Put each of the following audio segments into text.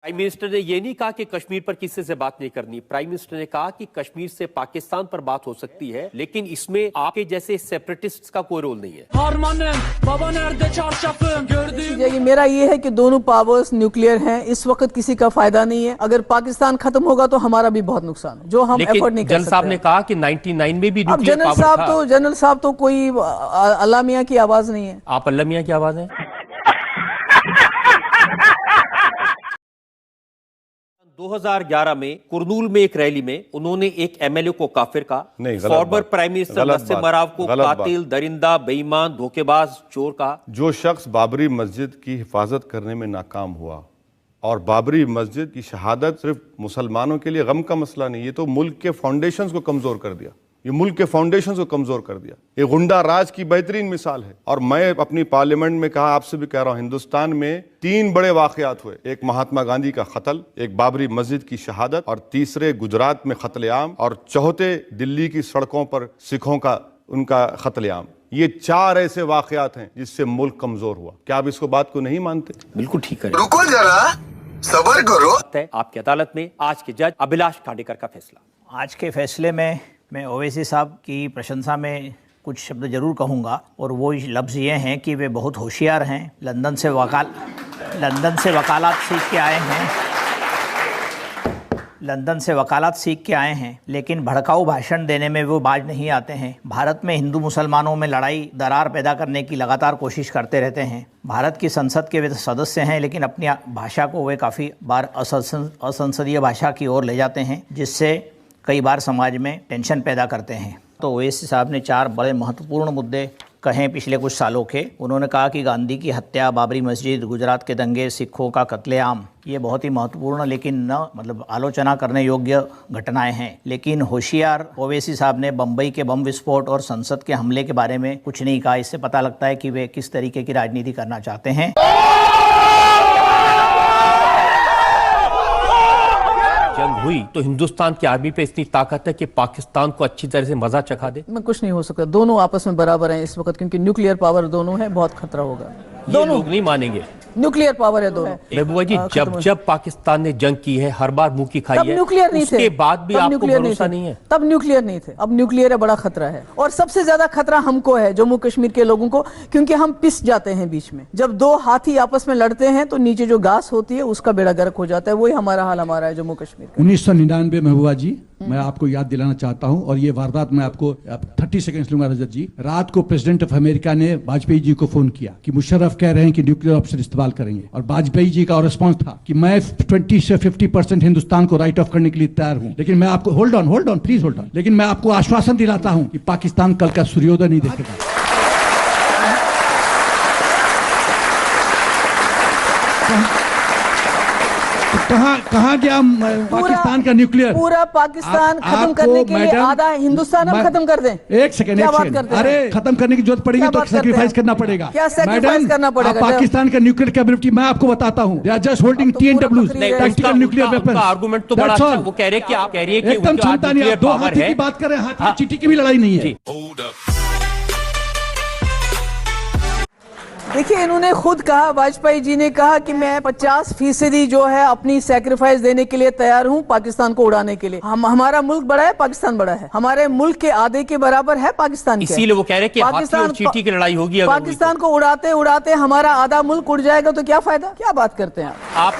Prime minister ने ये नहीं कहा कि कश्मीर पर किसी से बात नहीं करनी। प्राइम मिनिस्टर ने कहा कि कश्मीर से पाकिस्तान पर बात हो सकती है, लेकिन इसमें आपके जैसे सेपरेटिस्ट का कोई रोल नहीं है। मेरा ये है कि दोनों पावर्स न्यूक्लियर हैं, इस वक्त किसी का फायदा नहीं है। अगर पाकिस्तान खत्म होगा तो हमारा भी बहुत नुकसान है, जो हम एफर्ट नहीं कर सकते। जनरल साहब ने कहा कि 99 में भी न्यूक्लियर जनरल साहब तो कोई अल्लाह मियां की आवाज नहीं है। आप अल्लाह मियां की आवाज है। 2011 में कुरनूल में एक रैली में उन्होंने एक एमएलए को काफिर कहा, फॉर्मर प्राइम मिनिस्टर नसीम मराव को कातिल, दरिंदा, बेईमान, धोखेबाज, चोर कहा। जो शख्स बाबरी मस्जिद की हिफाजत करने में नाकाम हुआ, और बाबरी मस्जिद की शहादत सिर्फ मुसलमानों के लिए गम का मसला नहीं, ये तो मुल्क के फाउंडेशंस को कमजोर कर दिया, ये मुल्क के फाउंडेशंस को कमजोर कर दिया। ये गुंडा राज की बेहतरीन मिसाल है। और मैं अपनी पार्लियामेंट में कहा, आपसे भी कह रहा हूं, हिंदुस्तान में 3 बड़े वाकयात हुए। एक महात्मा गांधी का कत्ल, एक बाबरी मस्जिद की शहादत, और तीसरे गुजरात में कत्लेआम, और चौथे दिल्ली की सड़कों पर सिखों का उनका कत्लेआम। ये 4 ऐसे वाकयात हैं जिससे मुल्क कमजोर हुआ। क्या आप इसको बात को नहीं मानते? बिल्कुल ठीक है, रुको जरा, सब्र करो। आपकी अदालत में आज के जज अभिलाष खांडेकर का फैसला। आज के फैसले में मैं ओवैसी साहब की प्रशंसा में कुछ शब्द जरूर कहूँगा, और वो लफ्ज़ ये हैं कि वे बहुत होशियार हैं। लंदन से वकालत सीख के आए हैं, लंदन से वकालत सीख के आए हैं, लेकिन भड़काऊ भाषण देने में वो बाज नहीं आते हैं। भारत में हिंदू मुसलमानों में लड़ाई दरार पैदा करने की लगातार कोशिश करते रहते हैं। भारत की संसद के वे सदस्य हैं, लेकिन अपनी भाषा को वे काफ़ी बार असंसदीय भाषा की ओर ले जाते हैं, जिससे कई बार समाज में टेंशन पैदा करते हैं। तो ओवैसी साहब ने 4 बड़े महत्वपूर्ण मुद्दे कहें पिछले कुछ सालों के। उन्होंने कहा कि गांधी की हत्या, बाबरी मस्जिद, गुजरात के दंगे, सिखों का कत्लेआम, ये बहुत ही महत्वपूर्ण लेकिन न आलोचना करने योग्य घटनाएं हैं। लेकिन होशियार ओवैसी साहब ने बम्बई के बम विस्फोट और संसद के हमले के बारे में कुछ नहीं कहा। इससे पता लगता है कि वे किस तरीके की राजनीति करना चाहते हैं। जंग हुई तो हिंदुस्तान की आर्मी पे इतनी ताकत है कि पाकिस्तान को अच्छी तरह से मजा चखा दे। मैं कुछ नहीं हो सकता, दोनों आपस में बराबर हैं इस वक्त, क्योंकि न्यूक्लियर पावर दोनों है, बहुत खतरा होगा। दोनों लोग नहीं मानेंगे, न्यूक्लियर पावर है दोनों। महबूबा जी, जब पाकिस्तान ने जंग की है, हर बार मुंह की खाई है, न्यूक्लियर नहीं थे, उसके बाद भी आपको भरोसा नहीं है। तब न्यूक्लियर नहीं थे, अब न्यूक्लियर है, बड़ा खतरा है। और सबसे ज्यादा खतरा हमको है, जम्मू कश्मीर के लोगों को, क्योंकि हम पिस जाते हैं बीच में। जब 2 हाथी आपस में लड़ते हैं तो नीचे जो घास होती है उसका बेड़ा गर्क हो जाता है। वही हमारा हाल हमारा है जम्मू कश्मीर का। 1999 महबूबा जी, मैं आपको याद दिलाना चाहता हूं, और ये वारदात मैं आपको 30 सेकंड्स लूंगा। रजत जी, रात को प्रेसिडेंट ऑफ अमेरिका ने वाजपेयी जी को फोन किया कि मुशर्रफ कह रहे हैं कि न्यूक्लियर ऑप्शन इस्तेमाल करेंगे, और वाजपेयी जी का रिस्पांस था कि मैं 20 से 50% हिंदुस्तान को राइट ऑफ करने के लिए तैयार हूं, लेकिन मैं आपको hold on please hold on, लेकिन मैं आपको आश्वासन दिलाता हूं कि पाकिस्तान कल का सूर्योदय नहीं देखेगा। कहाँ गया पाकिस्तान का न्यूक्लियर? पूरा पाकिस्तान खत्म करने के लिए आधा हिंदुस्तान हम खत्म कर दें। एक सेकंड, अरे खत्म करने की जरूरत पड़ेगी तो सैक्रिफाइस करना पड़ेगा। क्या सैक्रिफाइस करना पड़ेगा? पाकिस्तान का न्यूक्लियर कैपेबिलिटी मैं आपको बताता हूँ। They are just holding TNWs, tactical nuclear weapons. Argument तो बड़ा अच्छा, वो कह रहे हैं कि आप कह रही है कि एकदम क्षमता नहीं है। 2 हाथी की बात कर रहे हैं, हाथी चींटी की भी लड़ाई नहीं है। देखिए, इन्होंने खुद कहा, वाजपेयी जी ने कहा कि मैं 50% जो है अपनी सैक्रिफाइस देने के लिए तैयार हूं पाकिस्तान को उड़ाने के लिए। हमारा मुल्क बड़ा है, पाकिस्तान बड़ा है, हमारे मुल्क के आधे के बराबर है पाकिस्तान। इसीलिए वो कह रहे हैं कि हाथी और चींटी की लड़ाई होगी। पाकिस्तान को उड़ाते उड़ाते हमारा आधा मुल्क उड़ जाएगा तो क्या फायदा? क्या बात करते हैं आप?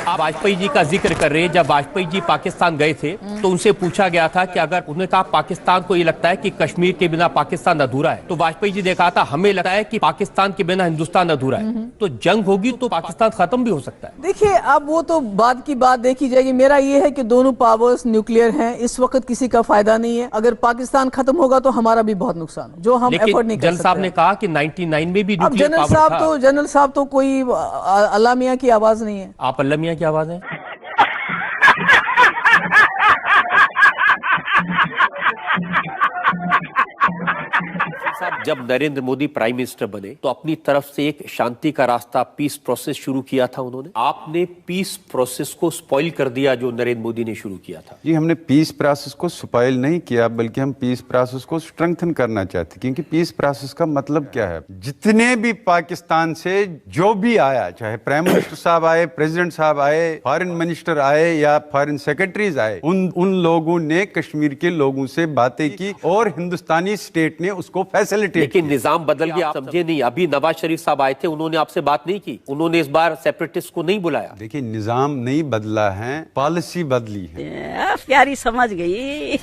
वाजपेयी जी का जिक्र कर रहे हैं। जब वाजपेयी जी पाकिस्तान गए थे तो उनसे पूछा गया था कि अगर उन्होंने कहा पाकिस्तान को ये लगता है कि कश्मीर के बिना पाकिस्तान अधूरा है, तो वाजपेयी जी ने कहा था हमें लगता है कि पाकिस्तान के बिना हिंदुस्तान अधूरा है। तो जंग होगी तो पाकिस्तान खत्म भी हो सकता है। देखिए, अब वो तो बाद की बात देखी जाएगी। मेरा ये है कि दोनों पावर्स न्यूक्लियर हैं, इस वक्त किसी का फायदा नहीं है। अगर पाकिस्तान खत्म होगा तो हमारा भी बहुत नुकसान है, जो हम एफर्ट नहीं कर सकते। जनरल साहब ने कहा कि 99 में भी न्यूक्लियर जनरल साहब तो कोई अल्लाह मियां की आवाज नहीं है। आप अल्लाह मियां की आवाज है। साहब, जब नरेंद्र मोदी प्राइम मिनिस्टर बने तो अपनी तरफ से एक शांति का रास्ता, पीस प्रोसेस शुरू किया था उन्होंने। आपने पीस प्रोसेस को स्पॉइल कर दिया जो नरेंद्र मोदी ने शुरू किया था। जी, हमने पीस प्रोसेस को स्पॉइल नहीं किया, बल्कि हम पीस प्रोसेस को स्ट्रेंथन करना चाहते, क्योंकि पीस प्रोसेस का मतलब क्या है, जितने भी पाकिस्तान से जो भी आया, चाहे प्राइम मिनिस्टर साहब आए, प्रेसिडेंट साहब आए, फॉरेन मिनिस्टर आए या फॉरेन सेक्रेटरीज आए, उन लोगों ने कश्मीर के लोगों से बातें की और हिंदुस्तानी स्टेट ने उसको फैसिलिटेट। लेकिन निजाम बदल गया, आप समझे नहीं। अभी नवाज शरीफ साहब आए थे, उन्होंने आपसे बात नहीं की, उन्होंने इस बार सेपरेटिस्ट को नहीं बुलाया। देखिए, निजाम नहीं बदला है, पॉलिसी बदली है। प्यारी समझ गई।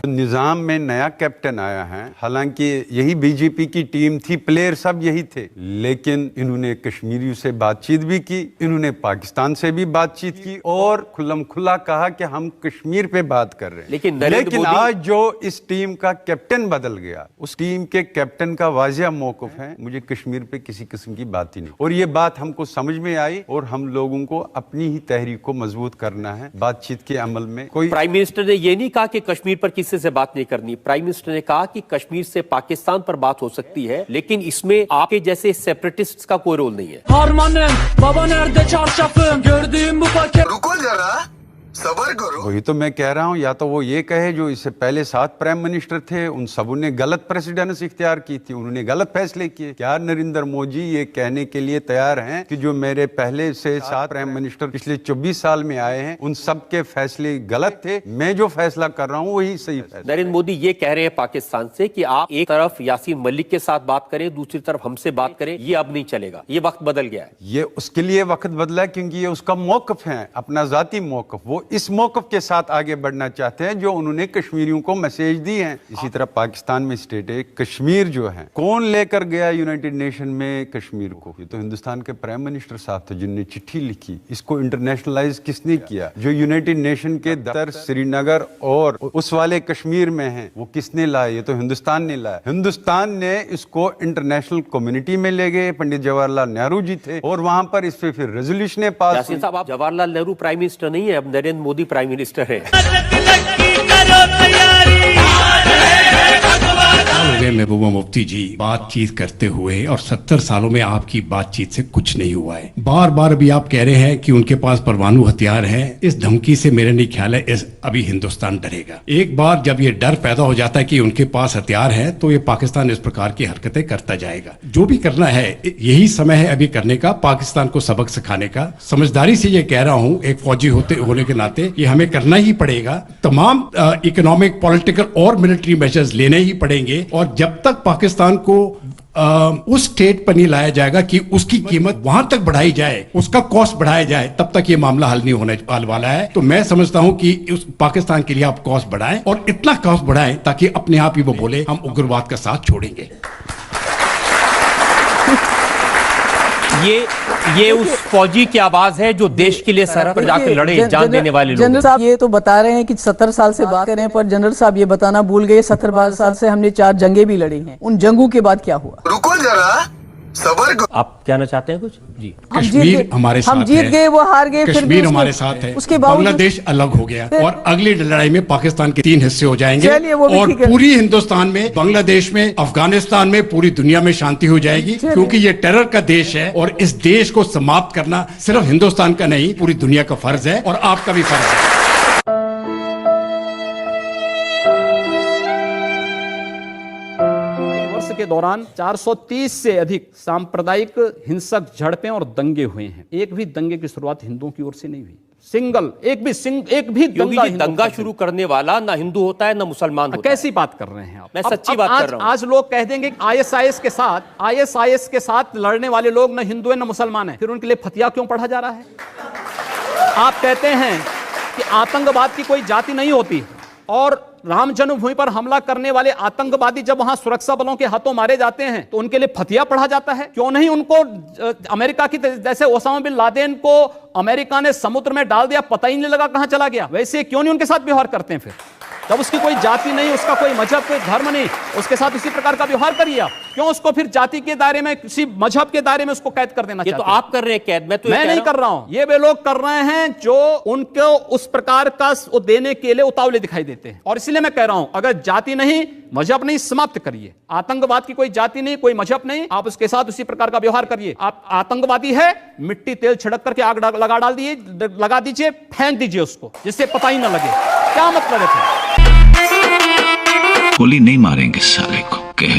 निजाम में नया कैप्टन आया है, हालांकि यही बीजेपी की टीम थी, प्लेयर सब यही थे, लेकिन इन्होंने कश्मीरियों से बातचीत भी की, इन्होंने पाकिस्तान से भी बातचीत की और खुल्लम खुल्ला कहा कि हम कश्मीर पे बात कर रहे हैं। लेकिन आज जो इस टीम का कैप्टन बदल गया, उस टीम के कैप्टन का वाजिया मौक़िफ़ है, मुझे कश्मीर पे किसी किस्म की बात ही नहीं। और ये बात हमको समझ में आई और हम लोगों को अपनी ही तहरीक को मजबूत करना है बातचीत के अमल में। कोई प्राइम मिनिस्टर ने ये नहीं कहा कि कश्मीर पर किसी से बात नहीं करनी। प्राइम मिनिस्टर ने कहा कि कश्मीर से पाकिस्तान पर बात हो सकती है, लेकिन इसमें आपके जैसे सेपरेटिस्ट्स का कोई रोल नहीं है। रुको जरा, सबर करो। वही तो मैं कह रहा हूं, या तो वो ये कहे जो इससे पहले 7 प्राइम मिनिस्टर थे, उन सबों ने गलत प्रेसिडेंस इख्तियार की थी, उन्होंने गलत फैसले किए। क्या नरेंद्र मोदी ये कहने के लिए तैयार हैं कि जो मेरे पहले से 7 प्राइम मिनिस्टर पिछले 24 साल में आए हैं, उन सब के फैसले गलत थे, मैं जो फैसला कर रहा हूं वही सही है? नरेंद्र मोदी ये कह रहे हैं पाकिस्तान से कि आप एक तरफ यासीन मलिक के साथ बात करें, दूसरी तरफ हमसे बात करें, ये अब नहीं चलेगा, ये वक्त बदल गया है। ये उसके लिए वक्त बदला है क्योंकि ये उसका मौकफ है, अपना जाती मौकफ। वो इस मौकफ के साथ आगे बढ़ना चाहते हैं जो उन्होंने कश्मीरियों को मैसेज दी है। इसी तरह पाकिस्तान में स्टेट है कश्मीर, जो है कौन लेकर गया यूनाइटेड नेशन में कश्मीर को? ये तो हिंदुस्तान के प्राइम मिनिस्टर साहब थे जिनने चिट्ठी लिखी। इसको इंटरनेशनलाइज किसने किया? जो यूनाइटेड नेशन के दफ्तर श्रीनगर और उस वाले कश्मीर में है, वो किसने लाया? ये तो हिंदुस्तान ने लाया। हिंदुस्तान ने इसको इंटरनेशनल कम्युनिटी में ले गए, पंडित जवाहरलाल नेहरू जी थे, और वहां पर इस पे फिर रेजोल्यूशन पास। यासीन साहब, आप जवाहरलाल नेहरू प्राइम मिनिस्टर नहीं है, अब नरेंद्र मोदी प्राइम मिनिस्टर है। महबूबा मुफ्ती जी बातचीत करते हुए, और 70 सालों में आपकी बातचीत से कुछ नहीं हुआ है। बार बार अभी आप कह रहे हैं कि उनके पास परमाणु हथियार है। इस धमकी से मेरा नहीं ख्याल है अभी हिंदुस्तान डरेगा। एक बार जब ये डर पैदा हो जाता है कि उनके पास हथियार है, तो ये पाकिस्तान इस प्रकार की हरकतें करता जाएगा। जो भी करना है, यही समय है अभी करने का, पाकिस्तान को सबक सिखाने का। समझदारी से ये कह रहा हूं, एक फौजी होने के नाते ये हमें करना ही पड़ेगा। तमाम इकोनॉमिक, पॉलिटिकल और मिलिट्री मेजर्स लेने ही पड़ेंगे, और जब तक पाकिस्तान को उस स्टेट पर नहीं लाया जाएगा कि उसकी कीमत वहां तक बढ़ाई जाए, उसका कॉस्ट बढ़ाया जाए, तब तक ये मामला हल नहीं होने वाला है। तो मैं समझता हूं कि उस पाकिस्तान के लिए आप कॉस्ट बढ़ाएं, और इतना कॉस्ट बढ़ाएं ताकि अपने आप ही वो बोले हम उग्रवाद का साथ छोड़ेंगे। ये उस फौजी की आवाज है जो देश के लिए सरहद पर जाकर लड़े, जान देने वाले लोग। जनरल साहब ये तो बता रहे हैं कि 70 साल से बात कर रहे हैं, पर जनरल साहब ये बताना भूल गए 70 साल से हमने 4 जंगें भी लड़ी हैं। उन जंगों के बाद क्या हुआ? रुको जरा, सबर करो। आप कहना चाहते हैं कुछ? जी, कश्मीर हमारे साथ है, हम जीत गए, वो हार गए, कश्मीर हमारे साथ है, उसके बावजूद बांग्लादेश अलग हो गया, और अगली लड़ाई में पाकिस्तान के 3 हिस्से हो जाएंगे, और ठीक है। पूरी हिंदुस्तान में, बांग्लादेश में, अफगानिस्तान में, पूरी दुनिया में शांति हो जाएगी, क्योंकि ये टेरर का देश है, और इस देश को समाप्त करना सिर्फ हिंदुस्तान का नहीं, पूरी दुनिया का फर्ज है, और आपका भी फर्ज है। के दौरान 430 से अधिक सांप्रदायिक हिंसक झड़पें और दंगे हुए हैं। एक भी दंगे की शुरुआत हिंदुओं की ओर से नहीं हुई। एक भी दंगा शुरू करने वाला ना हिंदू होता है ना मुसलमान होता है। कैसी बात कर रहे हैं आप? मैं सच्ची बात कर रहा हूं। आज लोग कह देंगे आईएसआईएस के साथ लड़ने वाले लोग ना हिंदू है ना मुसलमान है, फिर उनके लिए फतिया क्यों पढ़ा जा रहा है? आप कहते हैं कि आतंकवाद की कोई जाति नहीं होती, और राम जन्मभूमि पर हमला करने वाले आतंकवादी जब वहां सुरक्षा बलों के हाथों मारे जाते हैं तो उनके लिए फतिया पढ़ा जाता है। क्यों नहीं उनको अमेरिका की जैसे ओसामा बिन लादेन को अमेरिका ने समुद्र में डाल दिया, पता ही नहीं लगा कहां चला गया, वैसे क्यों नहीं उनके साथ व्यवहार करते हैं? फिर जब उसकी कोई जाति नहीं, उसका कोई मजहब, कोई धर्म नहीं, उसके साथ इसी प्रकार का व्यवहार करिए आप। क्यों उसको फिर जाति के दायरे में, किसी मजहब के दायरे में उसको कैद कर देना ये तो चाहते हैं? आप कर रहे हैं कैद, मैं नहीं कर रहा हूं, ये वे लोग कर रहे हैं जो उनको उस प्रकार का वो देने के लिए उतावले दिखाई देते हैं। और इसलिए मैं कह रहा हूं, अगर जाति नहीं, मजहब नहीं, समाप्त करिए। आतंकवाद की कोई जाति नहीं, कोई मजहब नहीं, आप उसके साथ उसी प्रकार का व्यवहार करिए। आप आतंकवादी है, मिट्टी तेल छिड़क करके आग लगा दीजिए, फेंक दीजिए उसको, जिससे पता ही ना लगे। क्या मतलब है? गोली नहीं मारेंगे साले को कह के